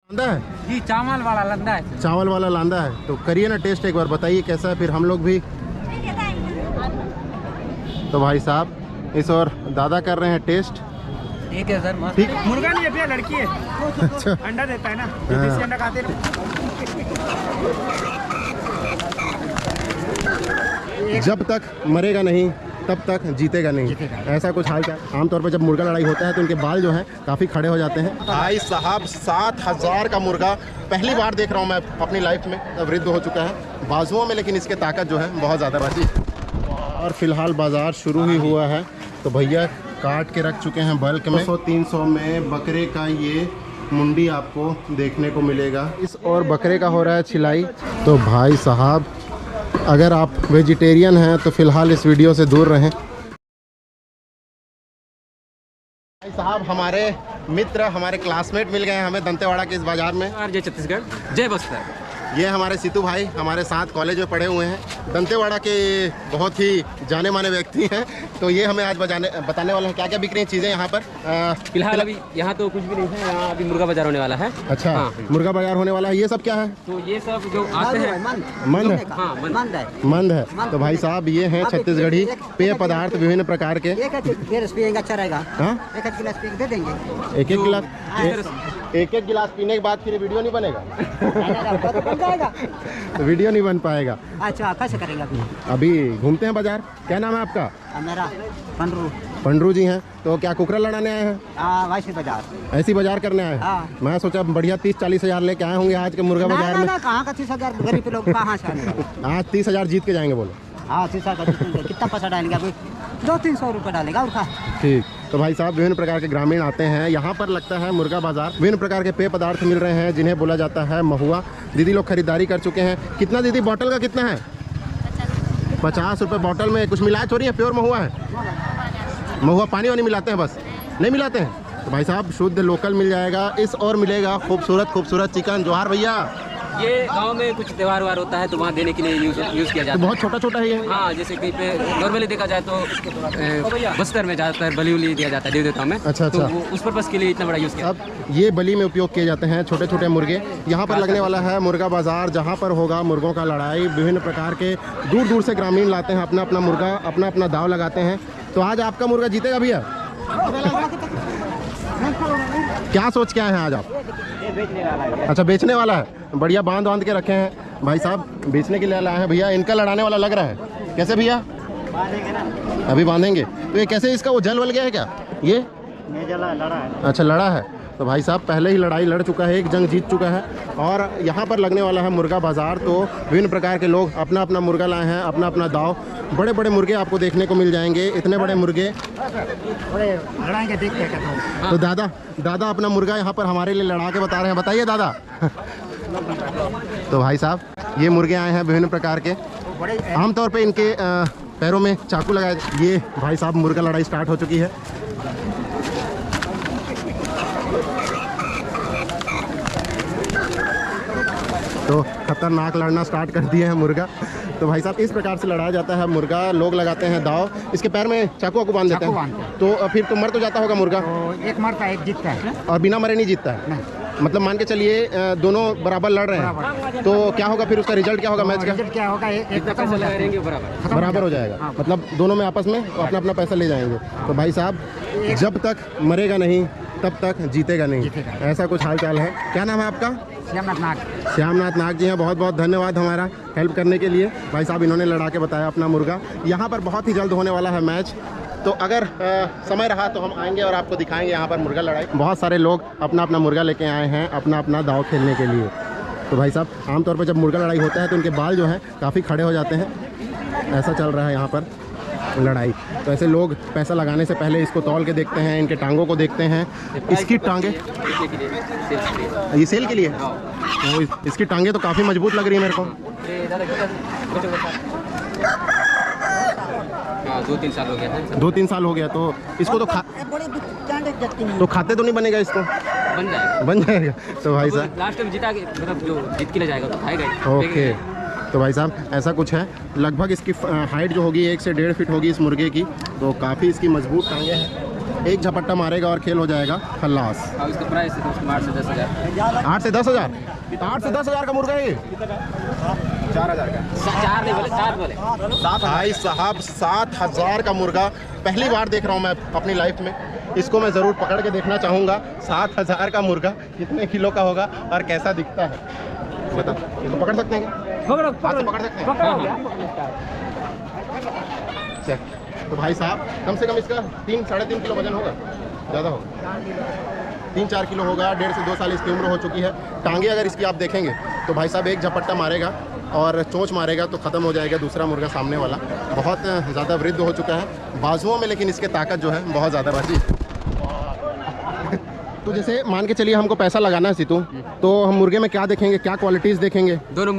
लांदा है जी, चावल वाला लंदा है। चावल वाला लांदा है, तो करिए ना टेस्ट एक बार, बताइए कैसा है, फिर हम लोग भी। तो भाई साहब इस और दादा कर रहे हैं टेस्ट। ठीक है सर, मस्त। ठीक। मुर्गा नहीं है भैया, लड़की है। अच्छा, अंडा देता है ना, हाँ। देसी अंडा खाते ना। जब तक मरेगा नहीं तब तक जीतेगा नहीं, ऐसा कुछ हाल चाल। आमतौर पर जब मुर्गा लड़ाई होता है तो उनके बाल जो हैं काफ़ी खड़े हो जाते हैं। भाई साहब 7,000 का मुर्गा पहली बार देख रहा हूँ मैं अपनी लाइफ में। वृद्ध हो चुका है बाजुओं में, लेकिन इसके ताकत जो है बहुत ज़्यादा बाजी। और फिलहाल बाज़ार शुरू ही हुआ है, तो भैया काट के रख चुके हैं बल्क में। 200-300 में बकरे का ये मुंडी आपको देखने को मिलेगा। इस और बकरे का हो रहा है छिलाई। तो भाई साहब अगर आप वेजिटेरियन हैं तो फिलहाल इस वीडियो से दूर रहें। भाई साहब हमारे मित्र, हमारे क्लासमेट मिल गए हैं हमें दंतेवाड़ा के इस बाजार में। जय छत्तीसगढ़, जय बस्तर। ये हमारे सीतू भाई हमारे साथ कॉलेज में पढ़े हुए हैं, दंतेवाड़ा के बहुत ही जाने माने व्यक्ति हैं। तो ये हमें आज बताने वाले हैं क्या क्या बिक रही हैं चीज़ें यहाँ पर। फिलहाल अभी यहाँ तो कुछ भी नहीं है, यहाँ अभी मुर्गा बाजार होने वाला है। अच्छा, हाँ। मुर्गा बाजार होने वाला है। ये सब क्या है? तो ये सब जो आते हैं मंद है। हाँ, मंद है। मंद है। तो भाई साहब ये हैं छत्तीसगढ़ी पेय पदार्थ विभिन्न प्रकार के। अच्छा रहेगा। हाँ, एक गिलास पी के दे देंगे। एक एक गिलास पीने के बाद फिर वीडियो नहीं बनेगा। तो वीडियो नहीं बन पाएगा। अच्छा, कैसे करेंगे अभी? अभी घूमते हैं बाजार। क्या नाम है आपका? मेरा पंडरू। पंडरू जी हैं। तो क्या कुकरा लड़ाने आए हैं? वाइसी बाजार। ऐसी बाजार करने आए हैं? हाँ। मैं सोचा बढ़िया 30-40 हज़ार लेके आए होंगे आज के मुर्गा बाजार में। कहाँ का 30,000 गरीब लोग कहाँ से आने? आज 30,000 जीत के जाएंगे बोलो। हाँ, 30,000 कितना पैसा डालेंगे अभी? 200-300 रुपये डालेगा और क्या? ठीक। तो भाई साहब विभिन्न प्रकार के ग्रामीण आते हैं यहाँ पर, लगता है मुर्गा बाजार। विभिन्न प्रकार के पेय पदार्थ मिल रहे हैं जिन्हें बोला जाता है महुआ। दीदी लोग खरीदारी कर चुके हैं। कितना दीदी बॉटल का कितना है? 50 रुपये बॉटल में। कुछ मिलाया थोड़ी है, प्योर महुआ है। महुआ पानी वानी मिलाते हैं? बस नहीं मिलाते हैं। तो भाई साहब शुद्ध लोकल मिल जाएगा। इस और मिलेगा खूबसूरत खूबसूरत चिकन। जोहार भैया। ये गांव में कुछ त्योहार वार होता है तो वहाँ देने के लिए यूज़ किया जाता तो है। बहुत छोटा छोटा ही है। हाँ, जैसे कहीं पे नॉर्मली देखा जाए तो बस्तर में ज़्यादातर बलि उली दिया जाता है देव देवताओं में। अच्छा तो अच्छा। वो उस पर्पज़ के लिए इतना बड़ा यूज़ किया। अब ये बलि में उपयोग किए जाते हैं छोटे छोटे मुर्गे। यहाँ पर लगने वाला है मुर्गा बाजार, जहाँ पर होगा मुर्गों का लड़ाई। विभिन्न प्रकार के दूर दूर से ग्रामीण लाते हैं अपना अपना मुर्गा, अपना अपना दाव लगाते हैं। तो आज आपका मुर्गा जीतेगा भैया? क्या सोच के आए हैं आज आप? अच्छा, बेचने वाला है। बढ़िया बांध के रखे हैं भाई साहब, बेचने के लिए लाए हैं। भैया इनका लड़ाने वाला लग रहा है। कैसे भैया? अभी बांधेंगे। तो ये कैसे, इसका वो जल वल गया है क्या? ये लड़ा है। अच्छा, लड़ा है। तो भाई साहब पहले ही लड़ाई लड़ चुका है, एक जंग जीत चुका है। और यहाँ पर लगने वाला है मुर्गा बाजार। तो विभिन्न प्रकार के लोग अपना अपना मुर्गा लाए हैं, अपना अपना दाव। बड़े बड़े मुर्गे आपको देखने को मिल जाएंगे। इतने बड़े मुर्गे लड़ाएंगे, देखते हैं। तो दादा अपना मुर्गा यहाँ पर हमारे लिए लड़ा के बता रहे हैं। बताइए दादा। तो भाई साहब ये मुर्गे आए हैं विभिन्न प्रकार के। आमतौर पे इनके पैरों में चाकू लगाए। ये भाई साहब मुर्गा लड़ाई स्टार्ट हो चुकी है। तो खतरनाक लड़ना स्टार्ट कर दिए हैं मुर्गा। तो भाई साहब इस प्रकार से लड़ाया जाता है मुर्गा। लोग लगाते हैं दाव, इसके पैर में चाकू को बांध देते हैं। तो फिर तो मर तो जाता होगा मुर्गा। तो एक मरता है, एक जीतता है। और बिना मरे नहीं जीतता है? मतलब मान के चलिए दोनों बराबर लड़ रहे हैं, तो क्या होगा फिर उसका रिजल्ट क्या होगा मैच का? रिजल्ट क्या होगा? एक खत्म हो जाएगा, बराबर हो जाएगा। मतलब दोनों में आपस में अपना अपना पैसा ले जाएंगे। तो भाई साहब जब तक मरेगा नहीं तब तक जीतेगा नहीं, ऐसा कुछ हाल चाल है। क्या नाम है आपका? श्यामनाथ नाग जी हैं। बहुत बहुत धन्यवाद हमारा हेल्प करने के लिए। भाई साहब इन्होंने लड़ा के बताया अपना मुर्गा। यहाँ पर बहुत ही जल्द होने वाला है मैच, तो अगर समय रहा तो हम आएंगे और आपको दिखाएंगे यहाँ पर मुर्गा लड़ाई। बहुत सारे लोग अपना अपना मुर्गा लेके आए हैं अपना अपना दाव खेलने के लिए। तो भाई साहब आमतौर पर जब मुर्गा लड़ाई होता है तो उनके बाल जो हैं काफ़ी खड़े हो जाते हैं। ऐसा चल रहा है यहाँ पर लड़ाई। तो ऐसे लोग पैसा लगाने से पहले इसको तौल के देखते हैं, इनके टांगों को देखते हैं। इसकी टांगे ये सेल के लिए, तो इसकी टांगे तो काफ़ी मजबूत लग रही है मेरे को। 2-3 साल हो गया है। 2-3 साल हो गया। तो इसको तो खाते तो नहीं बनेगा? इसको बन जाएगा। तो भाई साहब लास्ट में जीता के मतलब जो जीत के ले जाएगा तो खाएगा। ओके। तो भाई साहब ऐसा कुछ है। लगभग इसकी हाइट जो होगी 1 से 1.5 फीट होगी इस मुर्गे की। तो काफ़ी इसकी मजबूत टांगे हैं। एक झपट्टा मारेगा और खेल हो जाएगा खल्लास। और इसका प्राइस है तो उसको 8 से 10,000। 8 से 10,000, 8 से 10,000 का मुर्गा है ये। 4,000 का। 4 नहीं बोले, 7 बोले। भाई साहब 7,000 का मुर्गा पहली बार देख रहा हूँ मैं अपनी लाइफ में। इसको मैं ज़रूर पकड़ के देखना चाहूँगा। 7,000 का मुर्गा कितने किलो का होगा और कैसा दिखता है बता। इसको पकड़ सकते हैं क्या? हाथ से पकड़ सकते हैं? चल तो भाई साहब कम से कम इसका 3-3.5 किलो वजन होगा, ज़्यादा होगा, 3-4 किलो होगा। 1.5 से 2 साल इसकी उम्र हो चुकी है। टांगे अगर इसकी आप देखेंगे तो भाई साहब एक झपट्टा मारेगा और चोंच मारेगा तो ख़त्म हो जाएगा दूसरा मुर्गा सामने वाला। बहुत ज़्यादा वृद्ध हो चुका है बाजुओं में, लेकिन इसके ताकत जो है बहुत ज़्यादा बाजी। तो जैसे मान के चलिए हमको पैसा लगाना है सीतू, तो हम मुर्गे में क्या देखेंगे, क्या क्वालिटीज़ देखेंगे? दोनों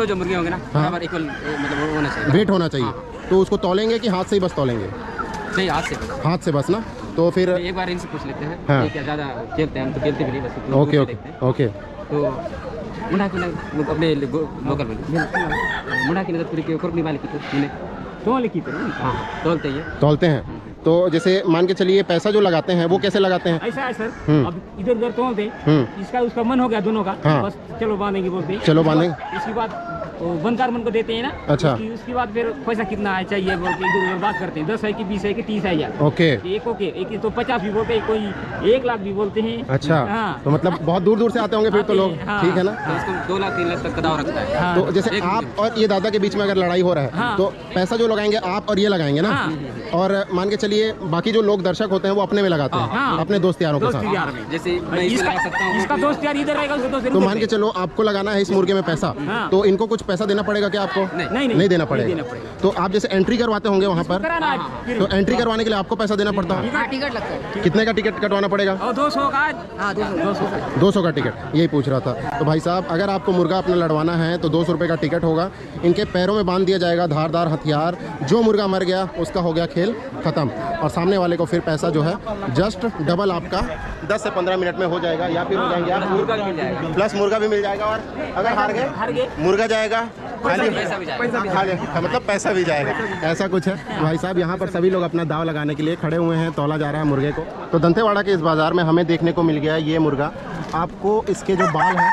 जो मुर्गे होंगे ना बराबर इक्वल मतलब होना चाहिए, वेट होना चाहिए। तो उसको तौलेंगे कि हाथ से ही बस तौलेंगे? नहीं, हाथ से बस। हाथ से बस ना। तो फिर एक बार इनसे पूछ लेते हैं। हाँ। ये क्या ज़्यादा खेलते हैं? हम तो खेलते भी नहीं, बस ओके ओके ओके। तो मुंडा की नगद अपने लोकल में मुंडा की नगद पूरी के ऊपर वाले की तोल की हाँ तोलते ही तौलते हैं। तो जैसे मान के चलिए पैसा जो लगाते हैं वो कैसे लगाते हैं? ऐसा है सर, अब इधर उधर तोल दे, इसका उसका मन हो गया दोनों का, हाँ। बस चलो बांधेंगे बोलते, चलो बांधेंगे। इसके बाद बनकार मन को देते हैं ना। अच्छा। उसके बाद फिर पैसा कितना है चाहिए बोल के इधर उधर बात करते हैं। 10 है कि 20 है कि 30 है यार। ओके एक तो 50 भी बोलते हैं, कोई 1 लाख भी बोलते हैं। अच्छा। हाँ। तो मतलब बहुत दूर दूर से आते होंगे फिर तो लोग। हाँ। ठीक है ना। तो इसको 2 लाख 3 लाख तक का दाव रखता है। हाँ। तो जैसे आप और ये दादा के बीच में अगर लड़ाई हो रहा है हाँ। तो पैसा जो लगाएंगे आप और ये लगाएंगे ना। हाँ। और मान के चलिए बाकी जो लोग दर्शक होते हैं वो अपने में लगाते हैं, हाँ। अपने दोस्त यारों के दोस्त साथ। यार में जैसे मैं इसमें लगा सकता हूँ, इसका दोस्त यार इधर रहेगा, उसका दोस्त तो मान के चलो आपको लगाना है इस मुर्गे में पैसा, हाँ। तो इनको कुछ पैसा देना पड़ेगा क्या आपको? नहीं देना पड़ेगा। तो आप जैसे एंट्री करवाते होंगे वहाँ पर, कराना है। तो एंट्री करवाने के लिए आपको पैसा देना पड़ता है। हाँ, टिकट लगता है। कितने का टिकट कटवाना पड़ेगा? और 200 का। हाँ, 200 का। 200 का टिकट, यही पूछ रहा था। तो भाई साहब अगर आपको मुर्गा अपना लड़वाना है तो 200 रुपये का टिकट होगा। इनके पैरों में बांध दिया जाएगा धारदार हथियार। जो मुर्गा मर गया उसका हो गया खेल ख़त्म, और सामने वाले को फिर पैसा जो है जस्ट डबल आपका 10 से 15 मिनट में हो जाएगा, या फिर हो जाएंगे आप मुर्गा भी मिल जाएगा। प्लस मुर्गा भी मिल जाएगा। और अगर हार गए मुर्गा जाएगा, खाली पैसा भी जाएगा। मतलब पैसा भी जाएगा। ऐसा कुछ है भाई साहब। यहाँ पर सभी लोग अपना दाव लगाने के लिए खड़े हुए हैं, तौला जा रहा है मुर्गे को। तो दंतेवाड़ा के इस बाज़ार में हमें देखने को मिल गया ये मुर्गा। आपको इसके जो बाल हैं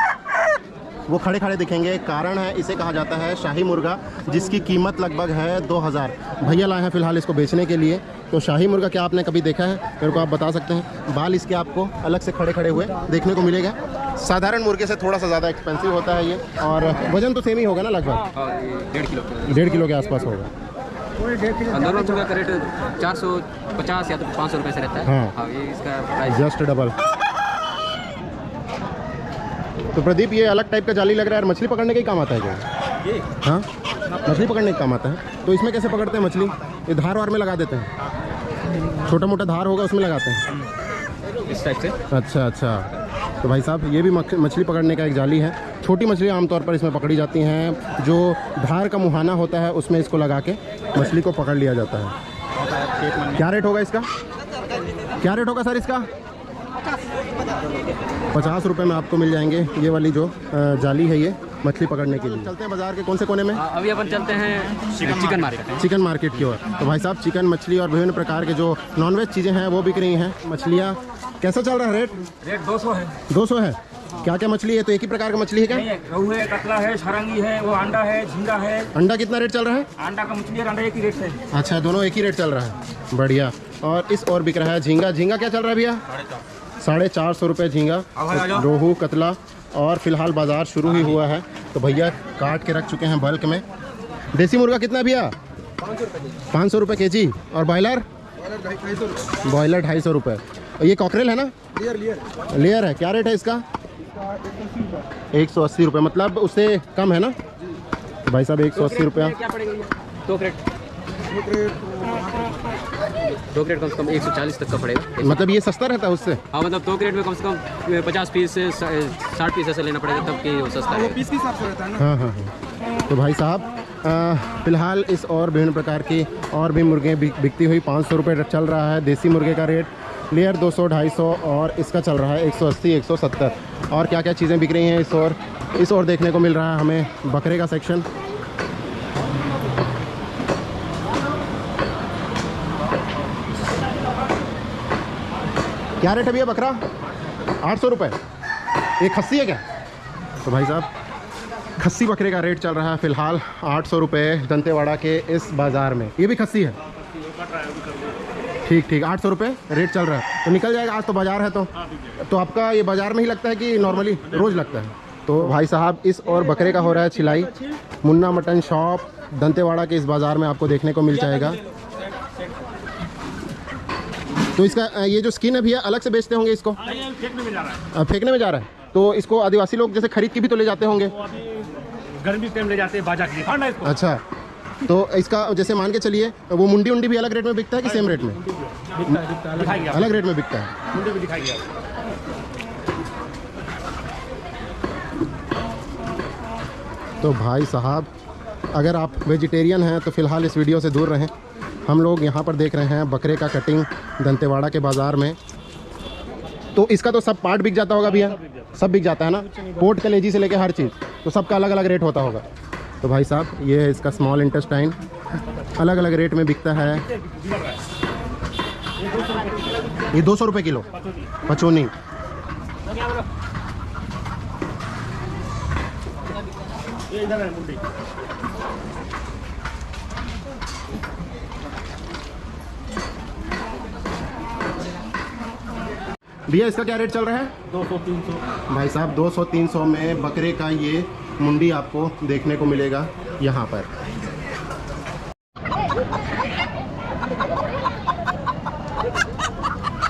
वो खड़े खड़े दिखेंगे। कारण है इसे कहा जाता है शाही मुर्गा, जिसकी कीमत लगभग है 2,000। भैया लाए हैं फ़िलहाल इसको बेचने के लिए। तो शाही मुर्गा क्या आपने कभी देखा है? मेरे को आप बता सकते हैं। बाल इसके आपको अलग से खड़े खड़े हुए देखने को मिलेगा। साधारण मुर्गे से थोड़ा सा ज़्यादा एक्सपेंसिव होता है ये, और वजन तो सेम ही होगा ना लगभग? और ये 1.5 किलो। 1.5 किलो के आसपास होगा। नॉर्मल मुर्गा का रेट 450 या तो 500 रुपये से रहता है। हाँ। और ये इसका प्राइस जस्ट डबल। तो प्रदीप ये अलग टाइप का जाली लग रहा है, मछली पकड़ने के ही काम आता है क्या? हाँ, मछली पकड़ने का काम आता है। तो इसमें कैसे पकड़ते हैं मछली? ये धार वार में लगा देते हैं, छोटा मोटा धार होगा उसमें लगाते हैं इस टाइप से। अच्छा अच्छा। तो भाई साहब ये भी मछली पकड़ने का एक जाली है। छोटी मछली आमतौर पर इसमें पकड़ी जाती हैं। जो धार का मुहाना होता है उसमें इसको लगा के मछली को पकड़ लिया जाता है। क्या रेट होगा इसका? क्या रेट होगा सर इसका? 50 रुपये में आपको मिल जाएंगे ये वाली जो जाली है, ये मछली पकड़ने के लिए। चलते हैं बाजार के कौन से कोने में? अभी अपन चलते हैं चिकन मार्केट। चिकन मार्केट की ओर। तो भाई साहब चिकन, मछली और विभिन्न प्रकार के जो नॉनवेज चीज़ें हैं वो बिक रही हैं। मछलियाँ कैसा चल रहा है रेट? रेट 200 है। 200 है। क्या क्या मछली है? तो एक ही प्रकार का मछली है क्या? रोहू है, कतला है, सारंगी है, वो अंडा है, झींगा है। अंडा कितना रेट चल रहा है? अंडा का मछली और अंडा एक ही रेट है। अच्छा, दोनों एक ही रेट चल रहा है, बढ़िया। और इस और बिक रहा है झींगा। झींगा क्या चल रहा है भैया? 450 रुपये झींगा। रोहू, कतला, और फिलहाल बाज़ार शुरू ही हुआ है तो भैया काट के रख चुके हैं बल्क में। देसी मुर्गा कितना है भैया? 500 रुपये केजी। और बॉयलर? बॉयलर 250 रुपये। और ये कॉकरेल है ना? लेयर है। क्या रेट है इसका? 180 रुपये, मतलब उससे कम है ना? तो भाई साहब 180 रुपया। क्या पड़ेगा ये? 2 क्रेट कम से कम 140 तक का पड़ेगा। मतलब ये सस्ता रहता है उससे? हाँ, मतलब 2 क्रेट में कम से कम 50 पीस से 60 पीस ऐसे लेना पड़ेगा तब कि वो सस्ता है। पीस के हिसाब से रहता है ना। हाँ हाँ हाँ। तो भाई साहब फ़िलहाल इस और विभिन्न प्रकार की और भी मुर्गे बिकती हुई 500 रुपये चल रहा है देसी मुर्गे का रेट। लेयर 200, 250 और इसका चल रहा है 180, 170। और क्या क्या चीज़ें बिक रही हैं इस और देखने को मिल रहा है हमें बकरे का सेक्शन। क्या रेट है भैया बकरा? 800 रुपये। ये खस्सी है क्या? तो भाई साहब खस्सी बकरे का रेट चल रहा है फ़िलहाल 800 रुपये दंतेवाड़ा के इस बाज़ार में। ये भी खस्सी है? ठीक ठीक, 800 रुपये रेट चल रहा है। तो निकल जाएगा आज तो बाज़ार है तो आपका ये बाज़ार में ही लगता है कि नॉर्मली रोज़ लगता है? तो भाई साहब इस और बकरे का हो रहा है छिलाई। मुन्ना मटन शॉप दंतेवाड़ा के इस बाज़ार में आपको देखने को मिल जाएगा। तो इसका ये जो स्किन है भैया अलग से बेचते होंगे इसको? फेंकने में जा रहा है। फेंकने में जा रहा है। तो इसको आदिवासी लोग जैसे खरीद के भी तो ले जाते होंगे? गर्मी टाइम ले जाते हैं बाजार के लिए। इसको अच्छा, तो इसका जैसे मान के चलिए वो मुंडी उंडी भी अलग रेट में बिकता है कि सेम रेट में? दिखाएंगे आप। अलग रेट में बिकता है। मुंडी भी दिखाएंगे आप। तो भाई साहब अगर आप वेजिटेरियन हैं तो फ़िलहाल इस वीडियो से दूर रहें। हम लोग यहाँ पर देख रहे हैं बकरे का कटिंग दंतेवाड़ा के बाज़ार में। तो इसका तो सब पार्ट बिक जाता होगा भैया? सब बिक जाता है ना? पोर्ट कलेजी से लेके हर चीज़, तो सबका अलग अलग रेट होता होगा। तो भाई साहब ये है इसका स्मॉल इंटेस्टाइन, अलग अलग रेट में बिकता है। ये 200 रुपये किलो पचोनी। भैया इसका क्या रेट चल रहा है? 200-300। भाई साहब 200-300 में बकरे का ये मुंडी आपको देखने को मिलेगा यहाँ पर।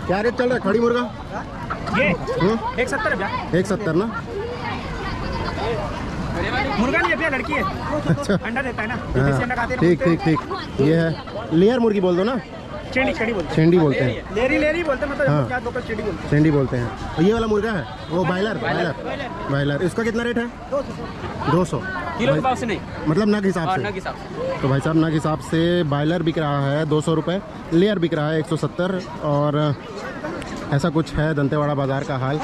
क्या रेट चल रहा है खड़ी मुर्गा? ये 170 भैया। 170 ना? मुर्गा नहीं है भैया, लड़की है। अच्छा, अंडा देता है ना। हाँ, देसी अंडा खाते हैं ना। ठीक ठीक ठीक। ये है लेयर मुर्गी बोल दो ना? चेंडी बोलते हैं। चेंडी बोलते हैं। लेरी बोलते हैं, मतलब हाँ। क्या लोकल चेंडी बोलते हैं। चेंडी बोलते हैं। और ये वाला मुर्गा है वो बायलर, इसका कितना रेट है? 200 किलो के भाव से नहीं, मतलब नग हिसाब और से? नग हिसाब से। तो भाई साहब नग हिसाब से बायलर बिक रहा है 200 रुपये, लेयर बिक रहा है 170। और ऐसा कुछ है दंतेवाड़ा बाज़ार का हाल।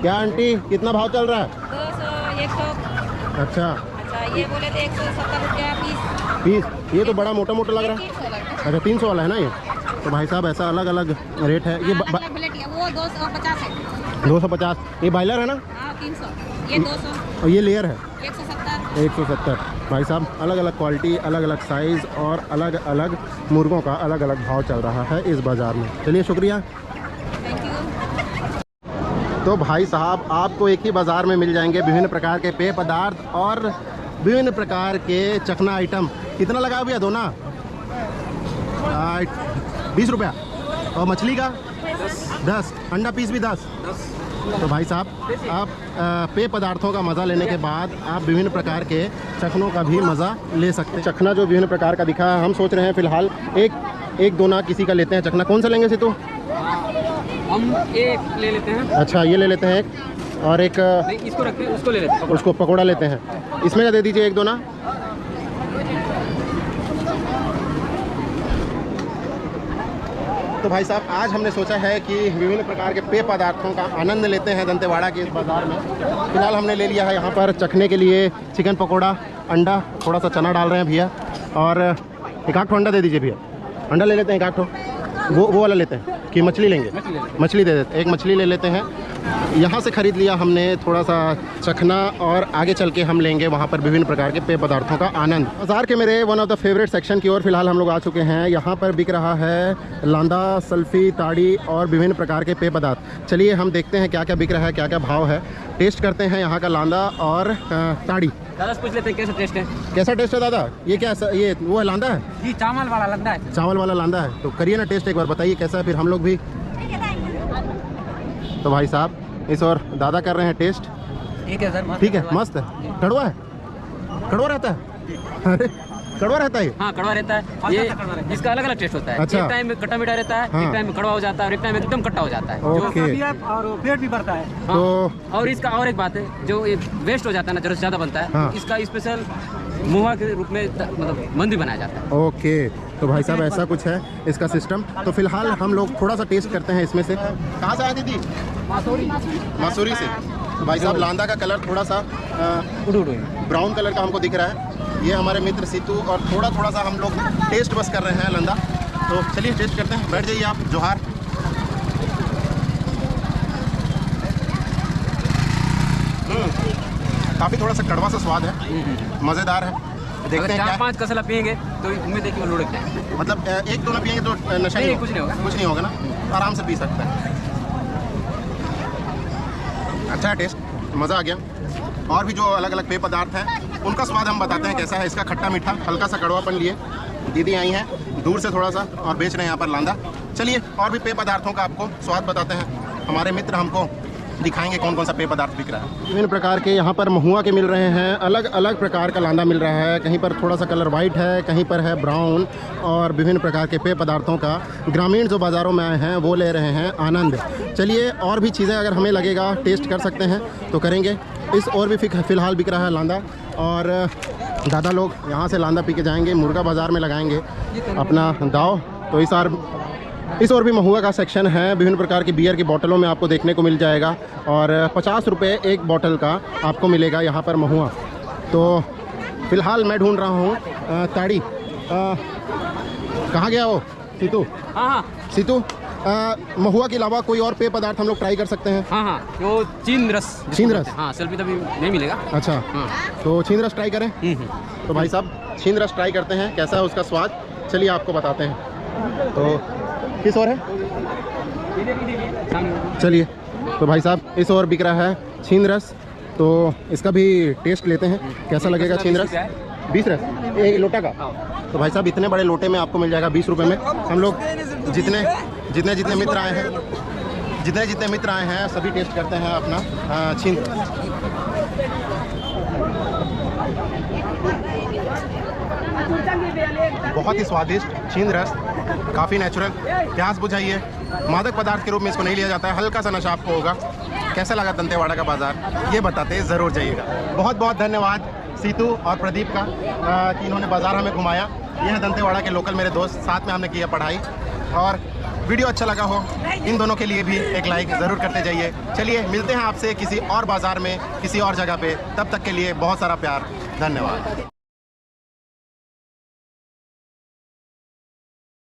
क्या आंटी कितना भाव चल रहा है? 200, 100। अच्छा, ये बोले थे 170 रुपया पीस। ये तो बड़ा मोटा मोटा लग रहा है। 300 लगता है। अच्छा 300 वाला है ना ये? तो भाई साहब ऐसा अलग अलग रेट है। ये अलग प्लेट है, वो 250 है। 250। ये बायलर है ना? हाँ 300, ये 200, और ये लेयर है 170। 170। भाई साहब अलग अलग क्वालिटी, अलग अलग साइज़ और अलग अलग मुर्गों का अलग अलग भाव चल रहा है इस बाज़ार में। चलिए शुक्रिया। Thank you. तो भाई साहब आपको एक ही बाज़ार में मिल जाएंगे विभिन्न प्रकार के पेय पदार्थ और विभिन्न प्रकार के चखना आइटम। कितना लगा भैया दोना? 20 रुपया। और मछली का 10, अंडा पीस भी 10। तो भाई साहब आप पेय पदार्थों का मज़ा लेने के बाद आप विभिन्न प्रकार के चखनों का भी मज़ा ले सकते हैं। चखना जो विभिन्न प्रकार का दिखा है, हम सोच रहे हैं फ़िलहाल एक दोना किसी का लेते हैं चखना। कौन सा लेंगे सितू? हम एक ले लेते हैं। अच्छा ये ले लेते हैं एक, और एक नहीं, इसको रखते हैं, उसको ले लेते हैं। उसको पकौड़ा लेते हैं। इसमें क्या दे दीजिए एक दोना। तो भाई साहब आज हमने सोचा है कि विभिन्न प्रकार के पेय पदार्थों का आनंद लेते हैं दंतेवाड़ा के इस बाज़ार में। फिलहाल हमने ले लिया है यहाँ पर चखने के लिए चिकन पकौड़ा, अंडा, थोड़ा सा चना डाल रहे हैं भैया, और एक आठ ठो अंडा दे दीजिए भैया। अंडा ले लेते हैं एक आठ ठो। वो वाला लेते हैं कि मछली लेंगे? मछली दे देते, एक मछली ले लेते हैं। यहाँ से ख़रीद लिया हमने थोड़ा सा चखना, और आगे चल के हम लेंगे वहाँ पर विभिन्न प्रकार के पेय पदार्थों का आनंद। बाज़ार के मेरे one of the favourite section की ओर फिलहाल हम लोग आ चुके हैं। यहाँ पर बिक रहा है लांदा, सल्फी, ताड़ी और विभिन्न प्रकार के पेय पदार्थ। चलिए हम देखते हैं क्या क्या बिक रहा है, क्या क्या भाव है। टेस्ट करते हैं यहाँ का लांदा और ताड़ी। दादा से पूछ लेते हैं कैसा टेस्ट है। कैसा टेस्ट है दादा? ये क्या ये वो है लांदा है? ये चावल वाला लगता है। चावल वाला लांदा है। तो करिए ना टेस्ट एक बार, बताइए कैसा है, फिर हम लोग भी। तो भाई साहब इस और दादा कर रहे हैं टेस्ट। ठीक है सर, ठीक है, मस्त है। कड़वा है? कड़वा रहता है? अरे कड़वा रहता है ये? हाँ कड़वा रहता है ये, इसका अलग अलग टेस्ट होता है। अच्छा। एक टाइम में खट्टा मीठा रहता है, हाँ। एक टाइम में कड़वा हो जाता है, और एक टाइम में एकदम खट्टा हो जाता है। ओके। और पेट भी भरता है। हाँ। तो और इसका और एक बात है, जो वेस्ट हो जाता है ना, जरूरत से ज़्यादा बनता है, हाँ। इसका स्पेशल मुहा के रूप में मतलब मंदी बनाया जाता है। ओके, तो भाई साहब ऐसा कुछ है इसका सिस्टम। तो फिलहाल हम लोग थोड़ा सा टेस्ट करते हैं इसमें से। कहाँ से आए दीदी? मसूरी से। तो भाई साहब लांदा का कलर थोड़ा सा ब्राउन कलर का हमको दिख रहा है। ये हमारे मित्र सीतू, और थोड़ा सा हम लोग टेस्ट बस कर रहे हैं लंदा। तो चलिए टेस्ट करते हैं। बैठ जाइए आप। जोहार। काफ़ी थोड़ा सा कड़वा सा स्वाद है, मज़ेदार है। देखते अगर हैं क्या 4-5 कसला पियेंगे तो उम्मीद है कि वो लुढ़क जाए। मतलब एक दो ना पियेंगे तो नशा नहीं, नहीं कुछ नहीं होगा। कुछ नहीं होगा ना, आराम से पी सकते हैं। अच्छा है टेस्ट, मज़ा आ गया। और भी जो अलग अलग पेय पदार्थ हैं उनका स्वाद हम बताते हैं कैसा है। इसका खट्टा मीठा हल्का सा कड़वापन लिए दीदी आई हैं दूर से थोड़ा सा और बेच रहे हैं यहाँ पर लांदा। चलिए और भी पेय पदार्थों का आपको स्वाद बताते हैं। हमारे मित्र हमको दिखाएंगे कौन कौन सा पेय पदार्थ बिक रहा है। विभिन्न प्रकार के यहाँ पर महुआ के मिल रहे हैं, अलग अलग प्रकार का लांदा मिल रहा है। कहीं पर थोड़ा सा कलर वाइट है, कहीं पर है ब्राउन, और विभिन्न प्रकार के पेय पदार्थों का ग्रामीण जो बाज़ारों में आए हैं वो ले रहे हैं आनंद। चलिए और भी चीज़ें अगर हमें लगेगा टेस्ट कर सकते हैं तो करेंगे। इस और भी फ़िलहाल बिक रहा है लांदा, और दादा लोग यहाँ से लांदा पी के जाएंगे, मुर्गा बाज़ार में लगाएंगे अपना दाव। तो इस और भी महुआ का सेक्शन है। विभिन्न प्रकार की बियर की बोतलों में आपको देखने को मिल जाएगा, और 50 रुपये एक बोतल का आपको मिलेगा यहाँ पर महुआ। तो फ़िलहाल मैं ढूंढ रहा हूँ ताड़ी। कहाँ गया वो सीतू? हाँ, सीतू, महुआ के अलावा कोई और पेय पदार्थ हम लोग ट्राई कर सकते हैं? हाँ, वो चीन रस। चीन रस? हाँ, सेल्फी तभी नहीं मिलेगा। अच्छा, हाँ। तो छीन रस ट्राई करें। तो भाई साहब छीन रस ट्राई करते हैं, कैसा है उसका स्वाद, चलिए आपको बताते हैं। तो किस और है? चलिए, तो भाई साहब इस और बिक रहा है छीन रस, तो इसका भी टेस्ट लेते हैं कैसा लगेगा। छीन रस 20 रस एक लोटा का। तो भाई साहब इतने बड़े लोटे में आपको मिल जाएगा 20 रुपये में। हम लोग जितने मित्र आए हैं सभी टेस्ट करते हैं अपना छीन। बहुत ही स्वादिष्ट छीन रस, काफ़ी नेचुरल। प्यास बुझाइए, मादक पदार्थ के रूप में इसको नहीं लिया जाता है, हल्का सा नशा आपको होगा। कैसा लगा दंतेवाड़ा का बाज़ार ये बताते ज़रूर जाइएगा। बहुत बहुत धन्यवाद सीतू और प्रदीप का कि इन्होंने बाज़ार हमें घुमाया। ये है दंतेवाड़ा के लोकल मेरे दोस्त, साथ में हमने किया पढ़ाई। और वीडियो अच्छा लगा हो इन दोनों के लिए भी एक लाइक ज़रूर करते जाइए। चलिए मिलते हैं आपसे किसी और बाज़ार में, किसी और जगह पे। तब तक के लिए बहुत सारा प्यार, धन्यवाद।